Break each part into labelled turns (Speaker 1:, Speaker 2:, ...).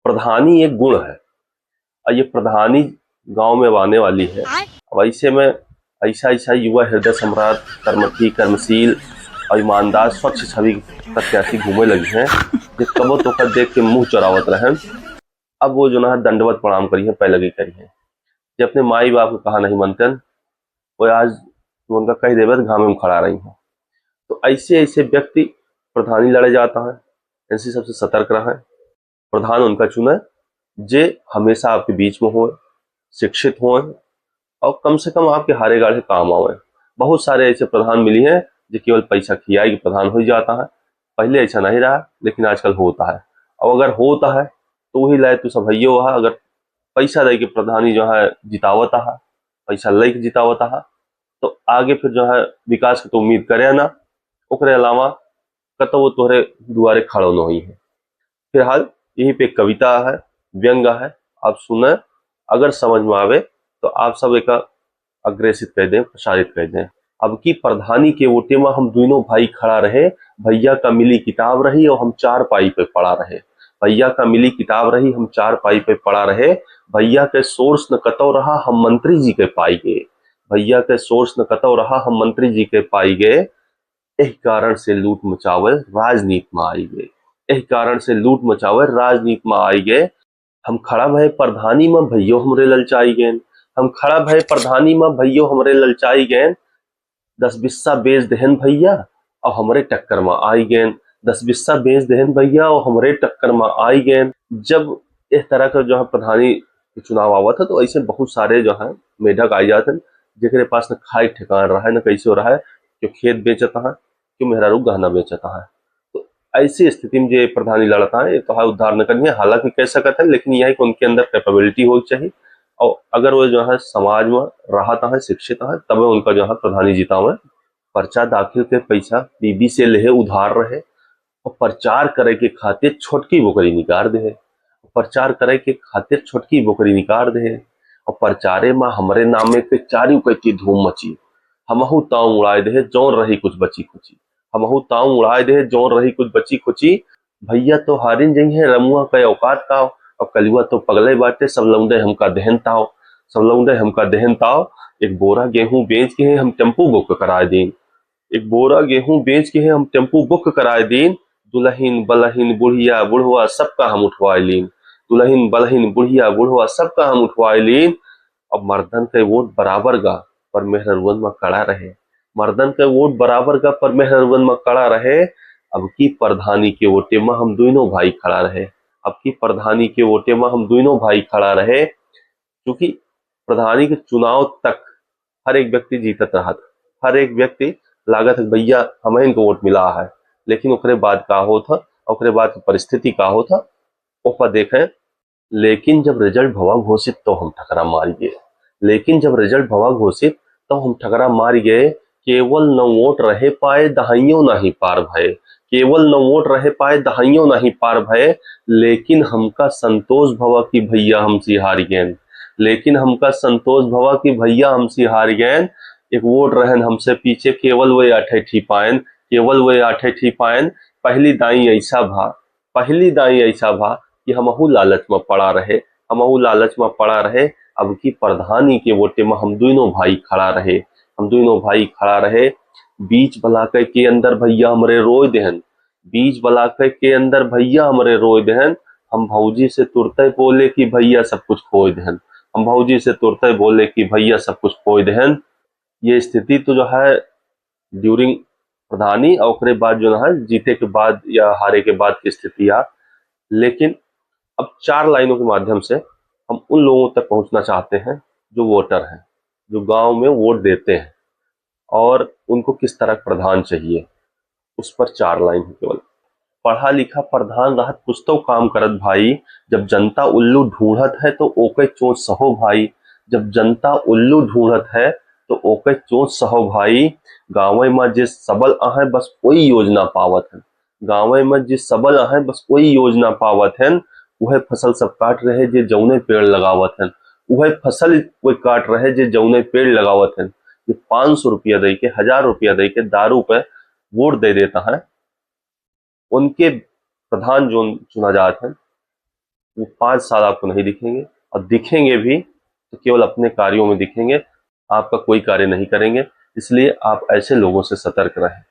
Speaker 1: प्रधानी एक गुण है और ये प्रधानी गांव में आने वाली है। अब ऐसे में ऐसा ऐसा युवा हृदय सम्राट, कर्मठी, कर्मशील और ईमानदार स्वच्छ छवि प्रत्याशी घूमे लगी हैं जो कबो तो कर देख के मुंह चौरावत रहे। अब वो जो ना दंडवत प्रणाम करी है, पै लगी करी है। जो अपने माई बाप को कहा नहीं मानते वो आज उनका कह देवे तो घामे में खड़ा रही है। तो ऐसे ऐसे व्यक्ति प्रधानी लड़े जाता है, इनसे सबसे सतर्क रहे। प्रधान उनका चुने जे हमेशा आपके बीच में हो, शिक्षित हो और कम से कम आपके हारे गाढ़े काम आवे। बहुत सारे ऐसे प्रधान मिली हैं जो केवल पैसा खियाई के प्रधान हो जाता है। पहले ऐसा नहीं रहा, लेकिन आजकल होता है। और अगर होता है तो वही लाए तो सब है। अगर पैसा दे के प्रधानी जो है जितावता है, पैसा ले के जितावता है, तो आगे फिर जो है विकास की तो उम्मीद करे ना, ओकरे अलावा कतो वो तोहरे दुआरे खड़ो न हुई है। फिलहाल यही पे कविता है, व्यंग है, आप सुने, अगर समझ में आवे तो आप सब एक अग्रेसित कर दें, प्रसारित कर दें। अब की प्रधानी के वोटे में हम दोनों भाई खड़ा रहे, भैया का मिली किताब रही और हम चार पाई पे पड़ा रहे। भैया का मिली किताब रही, हम चार पाई पे पड़ा रहे। भैया के सोर्स न कतो रहा, हम मंत्री जी के पाई गए। भैया के सोर्स न कतो रहा, हम मंत्री जी के पाई गए। यही कारण से लूट मचावे राजनीति में आई गए। यही कारण से लूट मचावे राजनीति में आई गए। हम खड़ा भय प्रधानी में, भैयो हमरे ललचाई गए। हम खड़ा भय प्रधानी में, भैयो हमरे ललचाई गए। 10 बिस्सा बेच देहन भैया और हमरे टक्कर में आई गए। 10 बिस्सा बेच देहन भैया और हमरे टक्कर में आई गए। जब इस तरह का जो है प्रधानी चुनाव आवा था तो ऐसे बहुत सारे जो है मेढक आई जाते हैं जिनके पास न खाई ठिकान रहा है, न कैसे हो रहा है, जो खेत बेचता है, जो मेहरारू गहना बेचता है। तो ऐसी स्थिति में जो प्रधानी लड़ता है तो उद्धार न करनी है। हालांकि कह सकता है, लेकिन यह कि उनके अंदर कैपेबिलिटी होनी चाहिए और अगर वो जो है समाज में रहता है, शिक्षित है, तब उनका जो है प्रधानी जीता हुआ। पर्चा दाखिल के पैसा बीबी से ले उधार रहे और प्रचार करे के खातिर छोटकी बोकरी निकाल दे। प्रचार करे के खातिर छोटकी बोकरी निकाल दे और प्रचारे में हमरे नामे के चारू कैती धूम मची। हमहू ताव उड़ाए दे जौन रही कुछ बची खुची। हमहू ताव उड़ाए दे जौन रही कुछ बची खुची। भैया तो हारिन जई है रमुआ के औकात का और कलुआ तो पगले बाटे, सब लौंडे हमका दहन ताव, सब लौंडे हमका दहन ताव। एक बोरा गेहूं बेच के हम टेम्पू बुक कराए दीन। एक बोरा गेहूं बेच के हम टेम्पू बुक कराए दीन। दुल्हीन बलहीन बुढ़िया बुढ़वा सबका हम उठवाए लीन। दुल्हीन बलहीन बुढ़िया बुढ़वा सबका हम उठवाए लीन। अब मर्दन के वोट बराबर गा पर मेहरवन में कड़ा रहे। मर्दन के वोट बराबर गा पर मेहरवन में कड़ा रहे। अब की प्रधानी के वोटे में हम दोनों भाई खड़ा रहे। अब की प्रधानी के वोटे में हम दोनों भाई खड़ा रहे। क्योंकि प्रधानी के चुनाव तक हर एक व्यक्ति जीतत रहा था। हर एक व्यक्ति लागत है भैया हमें इनको वोट मिला है, लेकिन उसके बाद का हो था, उसके बाद की परिस्थिति का हो था ओपा देखें। लेकिन जब रिजल्ट भवा घोषित तो हम ठकरा मार गए। लेकिन जब रिजल्ट भवा घोषित तो हम ठकरा मार गए। केवल 9 वोट रहे पाए, दहाइयों नहीं पार भय। केवल 9 वोट रहे पाए, दहाइयों नहीं पार भय। लेकिन हमका संतोष भवा कि भैया हमसे हार गए। लेकिन हमका संतोष भवा कि भैया हमसे हार गए। एक वोट रहन हमसे पीछे, केवल वे 8 पायन, केवल वे 8 पायन। पहली दाई ऐसा भा, पहली दाई ऐसा भा कि हमहू लालच में पड़ा रहे, हमहू लालच में पड़ा रहे। अब की प्रधानी के वोटे में हम दोनों भाई खड़ा रहे, हम दोनों भाई खड़ा रहे। बीच बलाके के अंदर भैया हमरे रोए देहन, बीच बलाके के अंदर भैया हमरे रोए देहन। हम भौजी से तुरते बोले कि भैया सब कुछ खोए देहन। हम भौजी से तुरते बोले कि भैया सब कुछ खोए देहन। ये स्थिति तो जो है ड्यूरिंग प्रधानी और उसके बाद जो है जीते के बाद या हारे के बाद की स्थिति आ। लेकिन अब 4 लाइनों के माध्यम से हम उन लोगों तक पहुंचना चाहते हैं जो वोटर हैं, जो गांव में वोट देते हैं और उनको किस तरह प्रधान चाहिए। उस पर 4 लाइन है केवल। पढ़ा लिखा प्रधान रहत कुछ तो काम करत भाई। जब जनता उल्लू ढूंढत है तो ओके चोट सहो भाई। जब जनता उल्लू ढूंढत है तो ओके चोट सहो भाई। गाँव में जिस सबल आहे बस वही योजना पावत है। गाँव में जिस सबल आहे बस वही योजना पावत है। वह फसल सब काट रहे जे जौने पेड़ लगावत हैं। वह फसल वो काट रहे जे जौने पेड़ लगावत हैं। ये 500 रुपया दे के, 1000 रुपया दे के दारू पे वोट दे देता है। उनके प्रधान जो चुना जाते हैं वो 5 साल आपको नहीं दिखेंगे, और दिखेंगे भी तो केवल अपने कार्यों में दिखेंगे, आपका कोई कार्य नहीं करेंगे। इसलिए आप ऐसे लोगों से सतर्क रहें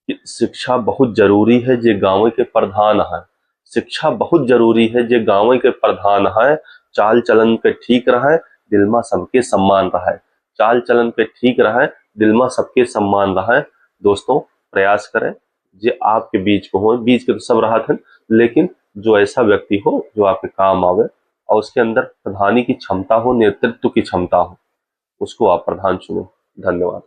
Speaker 1: कि शिक्षा बहुत जरूरी है, जे गाँव के प्रधान है। शिक्षा बहुत जरूरी है, जे गाँव के प्रधान है। चाल चलन पे ठीक रहे, दिल में सबके सम्मान रहे। चाल चलन पे ठीक रहे, दिल में सबके सम्मान रहे। दोस्तों, प्रयास करें जे आपके बीच को हो, बीच के तो सब राहत है, लेकिन जो ऐसा व्यक्ति हो जो आपके काम आवे और उसके अंदर प्रधानी की क्षमता हो, नेतृत्व की क्षमता हो, उसको आप प्रधान चुने। धन्यवाद।